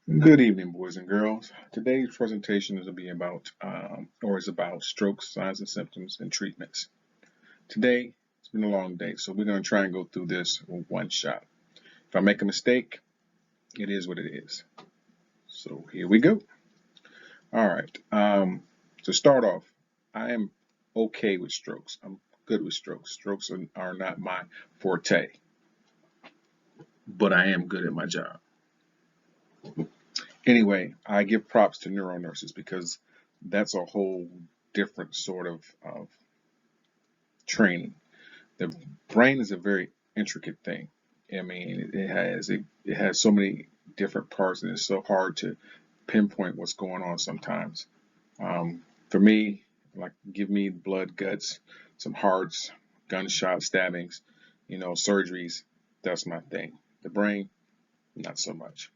Good evening, boys and girls. Today's presentation is about stroke signs and symptoms and treatments. Today, it's been a long day, so we're going to try and go through this with one shot. If I make a mistake, it is what it is. So here we go. All right. To start off, I am okay with strokes. I'm good with strokes. Strokes are not my forte, but I am good at my job. Anyway, I give props to neuro nurses because that's a whole different sort of training. The brain is a very intricate thing. I mean, it has so many different parts, and it's so hard to pinpoint what's going on sometimes. For me, like give me blood, guts, some hearts, gunshots, stabbings, surgeries. That's my thing. The brain, not so much.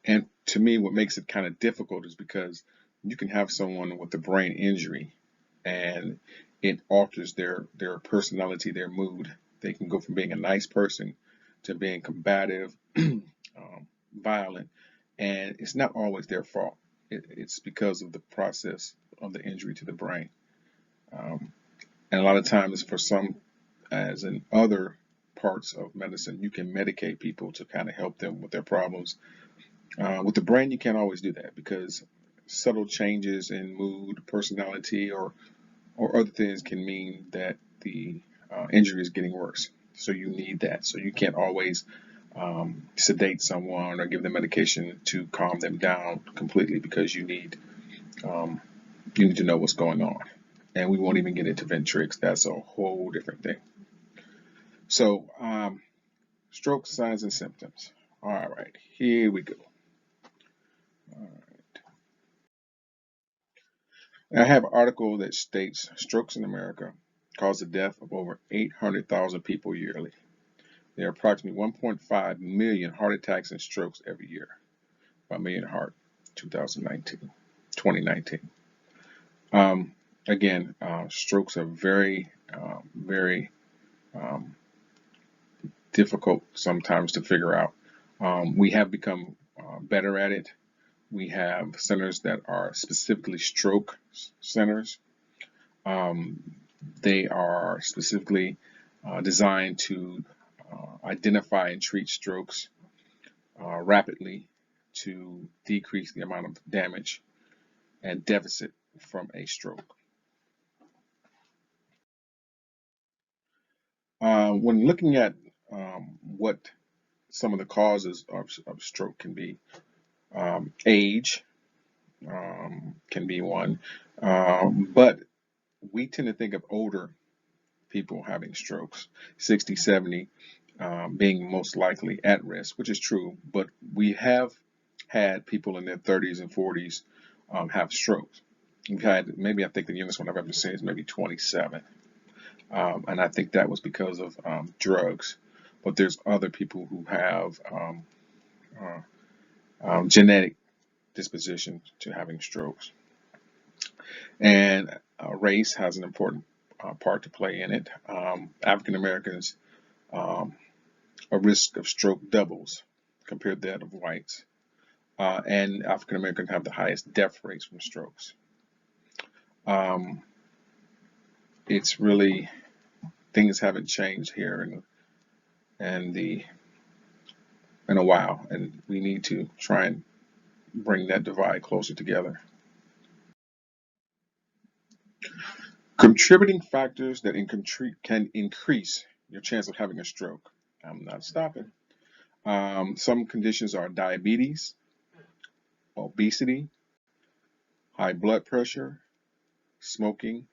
And to me, what makes it kind of difficult is because you can have someone with a brain injury and it alters their personality, their mood. They can go from being a nice person to being combative, violent, and it's not always their fault. It's because of the process of the injury to the brain. Um, and a lot of times, for some, as in other parts of medicine, you can medicate people to kind of help them with their problems. With the brain, you can't always do that because subtle changes in mood, personality, or other things can mean that the injury is getting worse. So you need that. So you can't always sedate someone or give them medication to calm them down completely because you need to know what's going on. And we won't even get into Ventrix. That's a whole different thing. So stroke signs and symptoms. All right, here we go. All right. I have an article that states strokes in America cause the death of over 800,000 people yearly. There are approximately 1.5 million heart attacks and strokes every year. 1 million heart, 2019, 2019. Again, strokes are very um, difficult sometimes to figure out. We have become better at it. We have centers that are specifically stroke centers. Um, they are specifically designed to identify and treat strokes rapidly to decrease the amount of damage and deficit from a stroke. When looking at what some of the causes of stroke can be, age can be one, but we tend to think of older people having strokes, 60, 70, being most likely at risk, which is true, but we have had people in their 30s and 40s have strokes. We've had, maybe I think the youngest one I've ever seen is maybe 27. And I think that was because of drugs. But there's other people who have uh, genetic disposition to having strokes. And race has an important part to play in it. African Americans, um, a risk of stroke doubles compared to that of whites. And African Americans have the highest death rates from strokes. Um, it's really, things haven't changed here in the in a while, and we need to try and bring that divide closer together. Contributing factors that can increase your chance of having a stroke. I'm not stopping. Some conditions are diabetes, obesity, high blood pressure, smoking,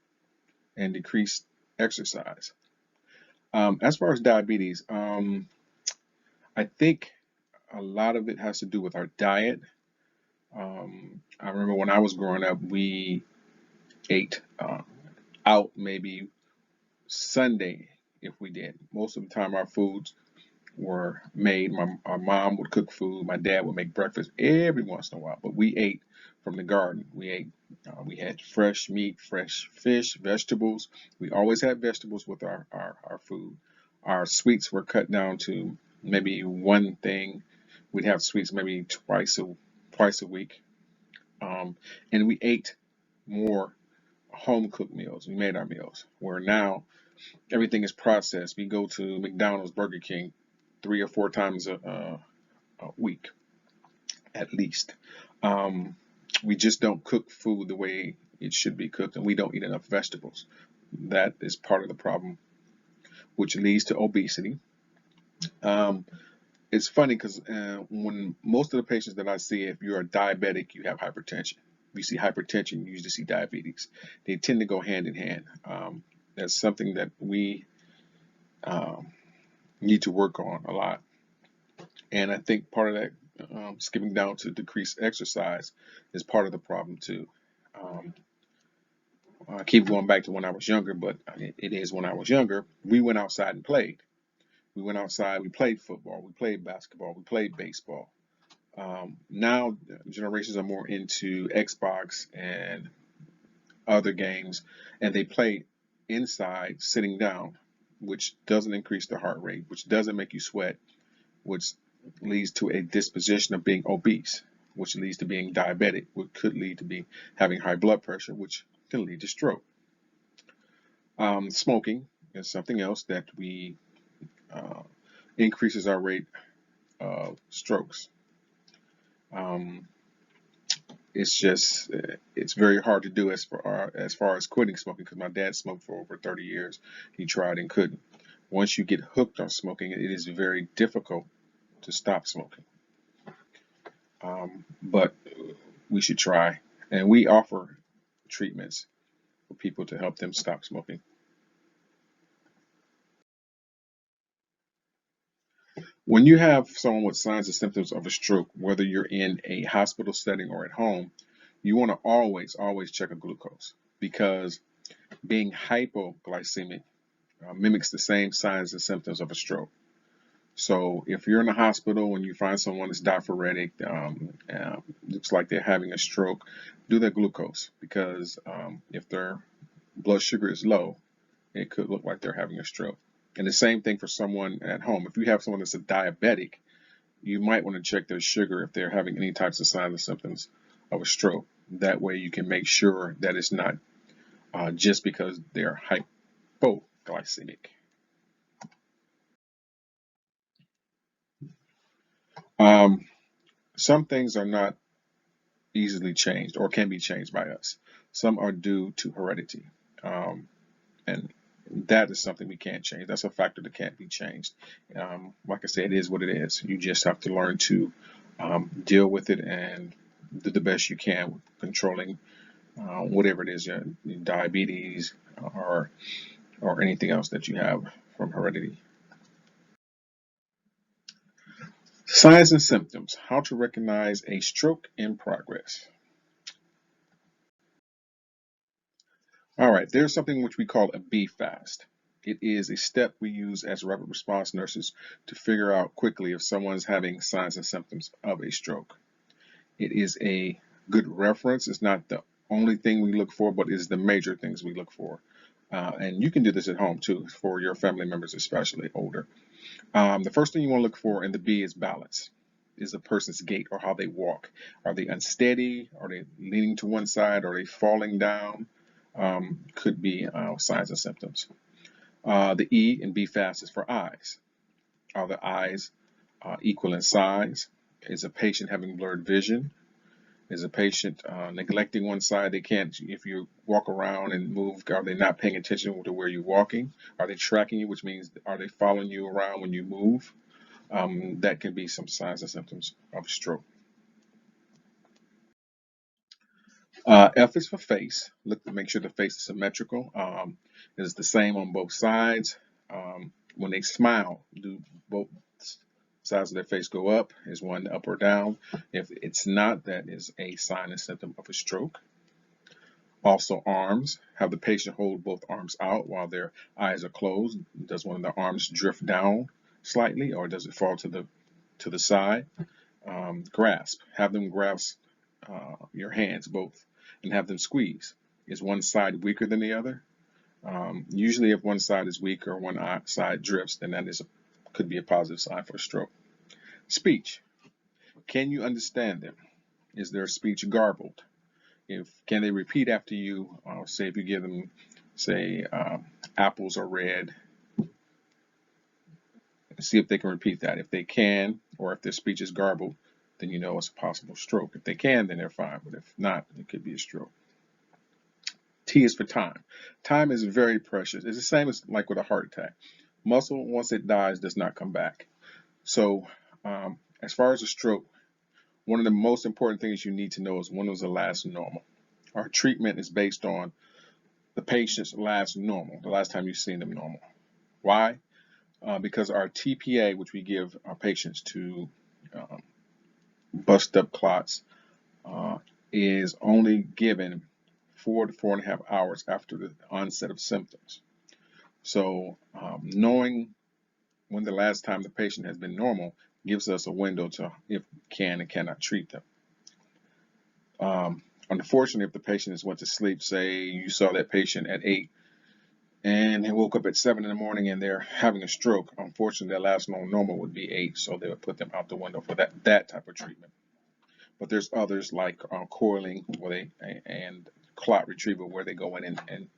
and decreased exercise. As far as diabetes, I think a lot of it has to do with our diet. I remember when I was growing up, we ate out maybe Sunday if we did. Most of the time, our foods were made. Our mom would cook food. My dad would make breakfast every once in a while. But we ate from the garden. We ate. We had fresh meat, fresh fish, vegetables. We always had vegetables with our food. Our sweets were cut down to maybe one thing, We'd have sweets maybe twice a week, and we ate more home cooked meals. We made our meals. Where now everything is processed. We go to McDonald's, Burger King, 3 or 4 times a week at least. Um, we just don't cook food the way it should be cooked, and we don't eat enough vegetables. That is part of the problem, which leads to obesity. Um, it's funny because when most of the patients that I see, if you're a diabetic, you have hypertension. If you see hypertension, you usually see diabetes. They tend to go hand in hand. That's something that we um, need to work on a lot. And I think part of that, skipping down to decreased exercise, is part of the problem too. Um, I keep going back to when I was younger, but it is when I was younger. We went outside and played. We went outside, we played football, we played basketball, we played baseball. Now generations are more into Xbox and other games, and they play inside sitting down, which doesn't increase the heart rate, which doesn't make you sweat, which leads to a disposition of being obese, which leads to being diabetic, which could lead to be having high blood pressure, which can lead to stroke. Smoking is something else that we uh, increases our rate of strokes. Um, it's just it's very hard to do as far as quitting smoking because my dad smoked for over 30 years. He tried and couldn't. Once you get hooked on smoking, it is very difficult to stop smoking. But we should try, and we offer treatments for people to help them stop smoking. When you have someone with signs and symptoms of a stroke, whether you're in a hospital setting or at home, you want to always check a glucose because being hypoglycemic mimics the same signs and symptoms of a stroke. So if you're in a hospital and you find someone that's diaphoretic, looks like they're having a stroke, do their glucose because if their blood sugar is low, it could look like they're having a stroke. And the same thing for someone at home. If you have someone that's a diabetic, you might want to check their sugar if they're having any types of signs and symptoms of a stroke. That way you can make sure that it's not just because they're hypoglycemic. Um, some things are not easily changed or can be changed by us. Some are due to heredity. And that is something we can't change. That's a factor that can't be changed. Like I said, it is what it is. You just have to learn to deal with it and do the best you can with controlling whatever it is, diabetes or anything else that you have from heredity. Signs and symptoms. How to recognize a stroke in progress. All right, there's something which we call a B fast. It is a step we use as rapid response nurses to figure out quickly if someone's having signs and symptoms of a stroke. It is a good reference. It's not the only thing we look for, but it's the major things we look for. And you can do this at home too for your family members, especially older. The first thing you want to look for in the B is balance. Is a person's gait or how they walk. Are they unsteady? Are they leaning to one side? Are they falling down? Could be signs and symptoms. The E in B fast is for eyes. Are the eyes equal in size? Is a patient having blurred vision? Is a patient neglecting one side? They can't, if you walk around and move, are they not paying attention to where you're walking? Are they tracking you, which means are they following you around when you move? That can be some signs and symptoms of stroke. F is for face. Look to make sure the face is symmetrical. It's the same on both sides. When they smile, do both sides of their face go up? Is one up or down? If it's not, that is a sign and symptom of a stroke. Also arms. Have the patient hold both arms out while their eyes are closed. Does one of the arms drift down slightly or does it fall to the side? Grasp. Have them grasp your hands both and have them squeeze. Is one side weaker than the other? Usually if one side is weak or one side drifts, then that could be a positive sign for a stroke. Speech. Can you understand them? Is their speech garbled? Can they repeat after you? Say if you give them, say, apples are red, see if they can repeat that. If they can, or if their speech is garbled, then you know it's a possible stroke. If they can, then they're fine. But if not, it could be a stroke. T is for time. Time is very precious. It's the same as like with a heart attack. Muscle, once it dies, does not come back. So as far as a stroke, one of the most important things you need to know is when was the last normal. Our treatment is based on the patient's last normal, the last time you've seen them normal. Why? Because our TPA, which we give our patients to bust up clots, is only given 4 to 4.5 hours after the onset of symptoms. So knowing when the last time the patient has been normal gives us a window to if we can and cannot treat them. Unfortunately, if the patient has went to sleep, say you saw that patient at 8 and they woke up at 7 in the morning and they're having a stroke, unfortunately, their last normal would be 8, so they would put them out the window for that type of treatment. But there's others like coiling and clot retrieval where they go in and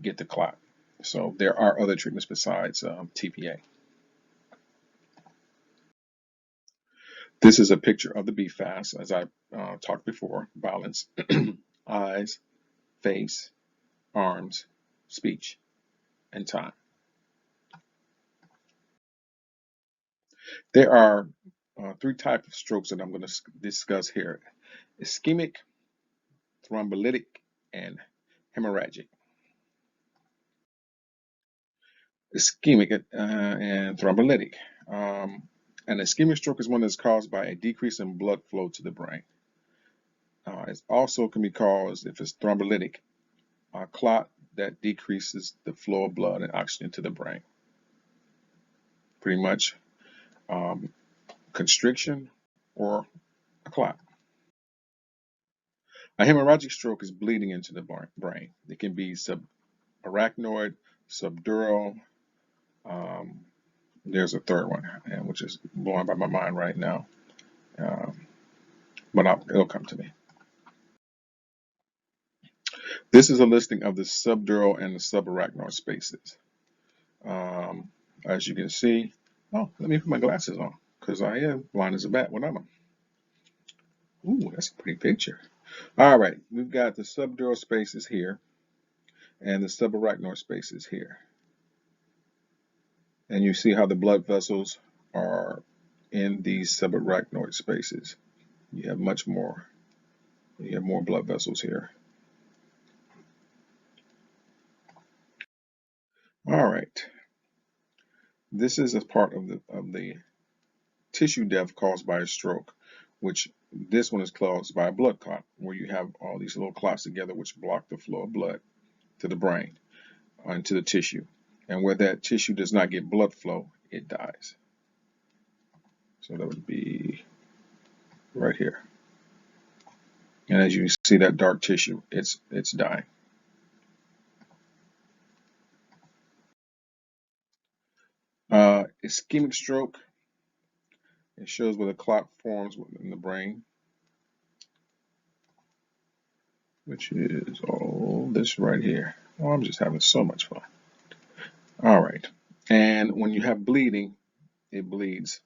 get the clot. So there are other treatments besides TPA. This is a picture of the BFAST, as I talked before: balance, eyes, face, arms, speech, and time. There are 3 types of strokes that I'm going to discuss here: ischemic, thrombolytic, and hemorrhagic. Ischemic and thrombolytic. An ischemic stroke is one that's caused by a decrease in blood flow to the brain. It also can be caused, if it's thrombolytic, a clot that decreases the flow of blood and oxygen to the brain. Pretty much constriction or a clot. A hemorrhagic stroke is bleeding into the brain. It can be subarachnoid, subdural. There's a third one, which is blowing by my mind right now, but it'll come to me. This is a listing of the subdural and the subarachnoid spaces. As you can see, let me put my glasses on because I am blind as a bat when I'm on. Ooh, that's a pretty picture. All right, we've got the subdural spaces here and the subarachnoid spaces here. And you see how the blood vessels are in these subarachnoid spaces. You have much more. You have more blood vessels here. All right. This is a part of the tissue death caused by a stroke, which this one is caused by a blood clot, where you have all these little clots together which block the flow of blood to the brain and to the tissue. And where that tissue does not get blood flow, it dies. So that would be right here. And as you see that dark tissue, it's dying. Ischemic stroke, it shows where the clot forms within the brain, which is all this right here. Oh, I'm just having so much fun. All right. And when you have bleeding, it bleeds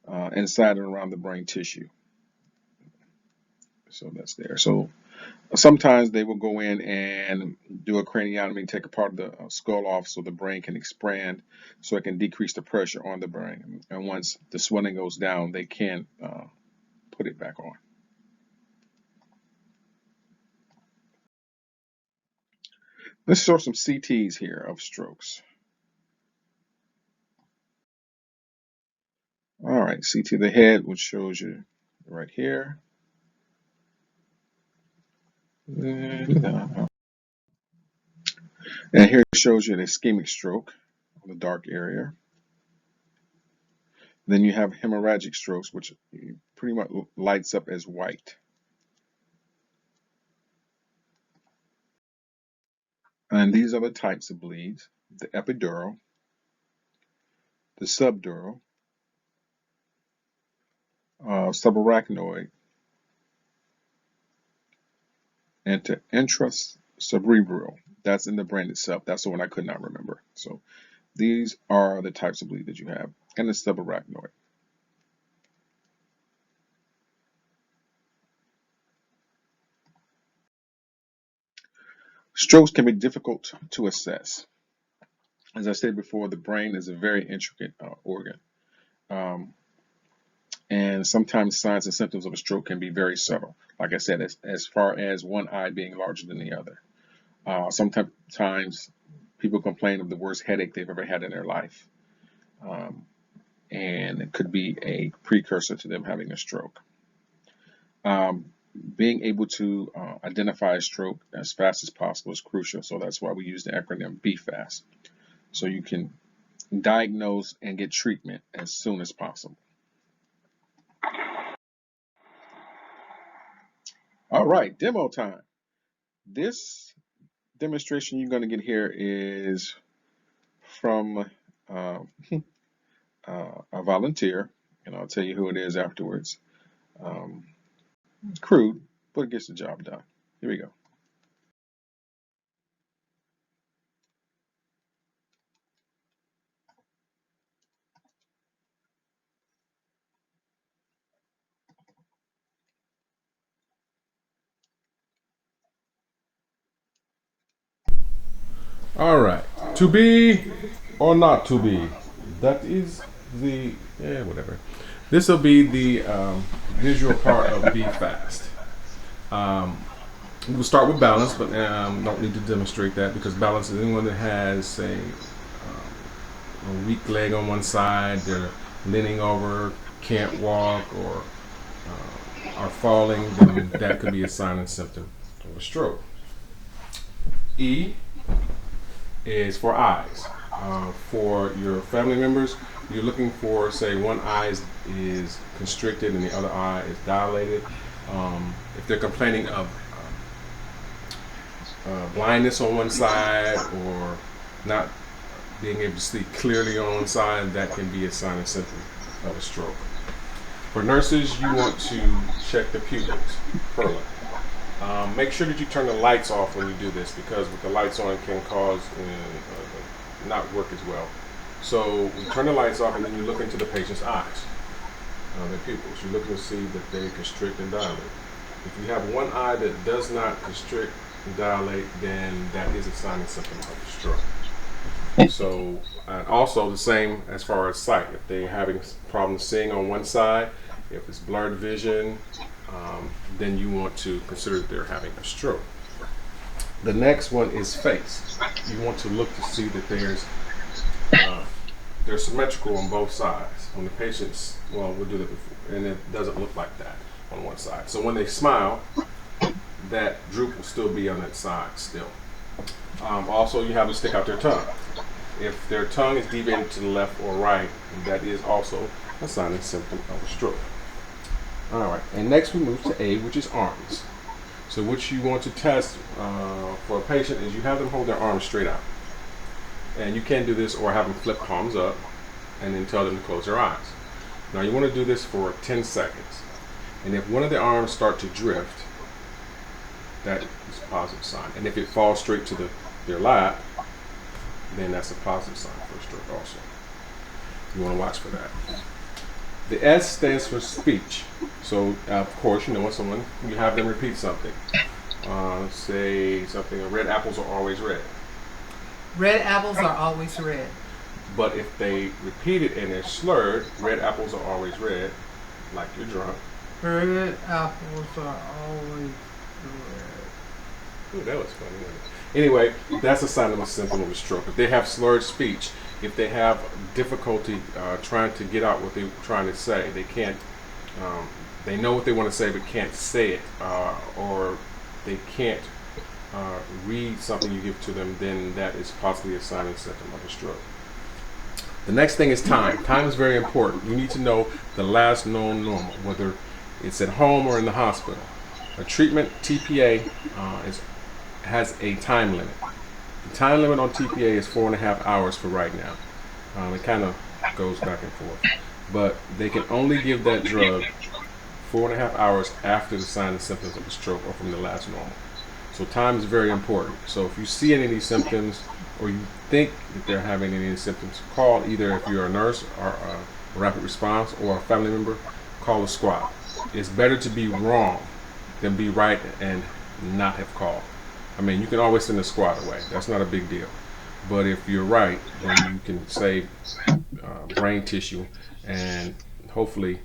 inside and around the brain tissue. So that's there. So sometimes they will go in and do a craniotomy, take a part of the skull off so the brain can expand, so it can decrease the pressure on the brain. And once the swelling goes down, they can put it back on. Let's show some CTs here of strokes. All right, CT of the head, which shows you right here. And here it shows you an ischemic stroke on the dark area. Then you have hemorrhagic strokes, which pretty much lights up as white. And these are the types of bleeds: the epidural, the subdural, subarachnoid, and to intracerebral. That's in the brain itself. That's the one I could not remember. So these are the types of bleed that you have, and the subarachnoid. Strokes can be difficult to assess. As I said before, the brain is a very intricate organ. Um, and sometimes signs and symptoms of a stroke can be very subtle. Like I said, as far as one eye being larger than the other. Sometimes people complain of the worst headache they've ever had in their life. Um, and it could be a precursor to them having a stroke. Um, Being able to identify a stroke as fast as possible is crucial. So that's why we use the acronym BFAST. So you can diagnose and get treatment as soon as possible. All right, demo time. This demonstration you're going to get here is from uh, a volunteer, and I'll tell you who it is afterwards. Um, Crude, but it gets the job done. Here we go. All right. To be or not to be? That is the whatever. This will be the visual part of Be Fast. We'll start with balance, but don't need to demonstrate that because balance is anyone that has, say, a weak leg on one side, they're leaning over, can't walk, or are falling, then that could be a sign and symptom of a stroke. E is for eyes. For your family members, you're looking for, say, one eye is constricted and the other eye is dilated. If they're complaining of blindness on one side or not being able to see clearly on one side, that can be a sign and symptom of a stroke. For nurses, you want to check the pupils, pearling. Make sure that you turn the lights off when you do this because with the lights on it can cause not work as well. So you turn the lights off and then you look into the patient's eyes, their pupils. You're looking to see that they constrict and dilate. If you have one eye that does not constrict and dilate, then that is a sign and symptom of a stroke. So also the same as far as sight. If they're having problems seeing on one side, if it's blurred vision, then you want to consider that they're having a stroke. The next one is face. You want to look to see that they're symmetrical on both sides. When the patients, well, we'll do that before, and it doesn't look like that on one side. So when they smile, that droop will still be on that side still. Also, you have to stick out their tongue. If their tongue is deviated to the left or right, that is also a sign and symptom of a stroke. All right, and next we move to A, which is arms. So what you want to test for a patient is you have them hold their arms straight out. And you can do this or have them flip palms up and then tell them to close their eyes. Now you want to do this for 10 seconds. And if one of the arms start to drift, that is a positive sign. And if it falls straight to their lap, then that's a positive sign for a stroke also. You want to watch for that. The S stands for speech. So, of course, when someone, you have them repeat something. Say something, red apples are always red. Red apples are always red. But if they repeat it and they're slurred, red apples are always red, like you're drunk. Red apples are always red. Ooh, that was funny, wasn't it? Anyway, that's a sign of a symptom of a stroke. If they have slurred speech, if they have difficulty trying to get out what they're trying to say, they can't, they know what they want to say but can't say it, or they can't read something you give to them, then that is possibly a sign and symptom of a stroke. The next thing is time. Time is very important. You need to know the last known normal, whether it's at home or in the hospital. A treatment, TPA, has a time limit. The time limit on TPA is 4.5 hours for right now. It kind of goes back and forth. But they can only give that drug 4.5 hours after the signs and symptoms of a stroke or from the last normal. So time is very important. So if you see any of these symptoms or you think that they're having any of these symptoms, call either, if you're a nurse or a rapid response or a family member, call the squad. It's better to be wrong than be right and not have called. I mean, you can always send the squad away. That's not a big deal. But if you're right, then you can save brain tissue and hopefully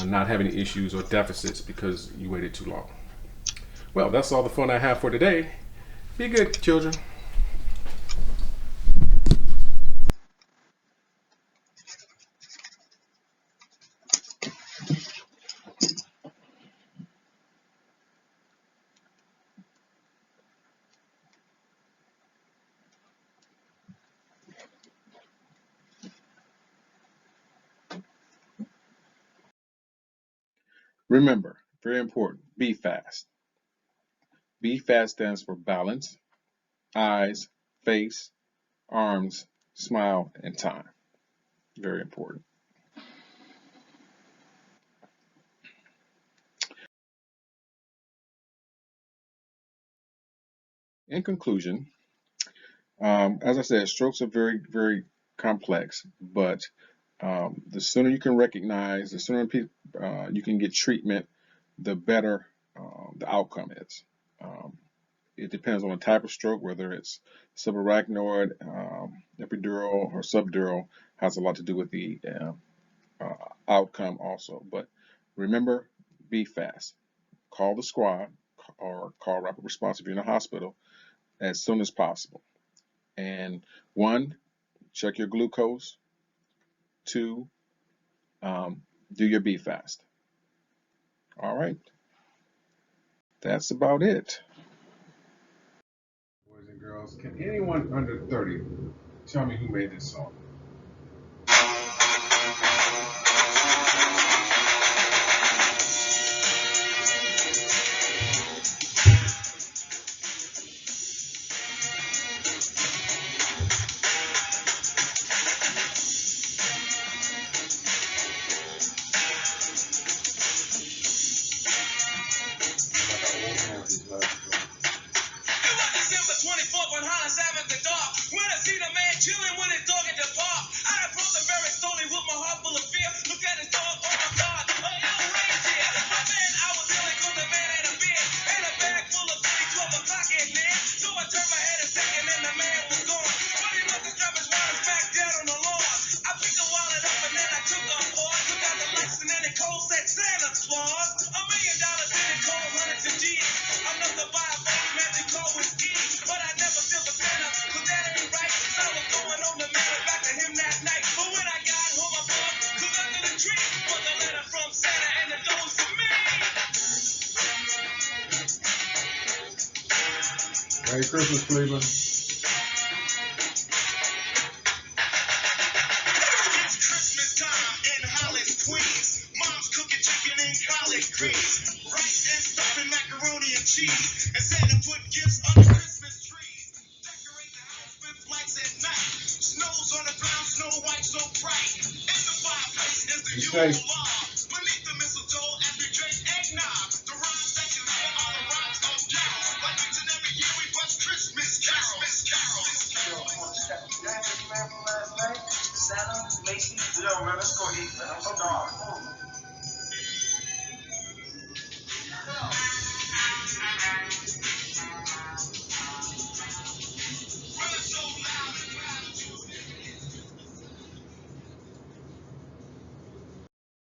not have any issues or deficits because you waited too long. Well, that's all the fun I have for today. Be good, children. Remember, very important, be fast. Be fast stands for balance, eyes, face, arms, smile, and time. Very important. In conclusion, as I said, strokes are very, very complex, but the sooner you can recognize, the sooner you can get treatment, the better the outcome is. Um, it depends on the type of stroke, whether it's subarachnoid, epidural, or subdural, has a lot to do with the outcome also. But remember, be fast. Call the squad or call rapid response if you're in a hospital as soon as possible. And one, check your glucose. Two, do your be fast. All right, that's about it. Boys and girls, can anyone under 30 tell me who made this song? Merry Christmas, Cleveland. It's Christmas time in Hollis, Queens. Mom's cooking chicken and collard greens, rice and stuffing macaroni and cheese, and Santa put gifts under Christmas trees. Decorate the house with lights at night. Snow's on the ground, snow white so bright. And the fireplace is the usual.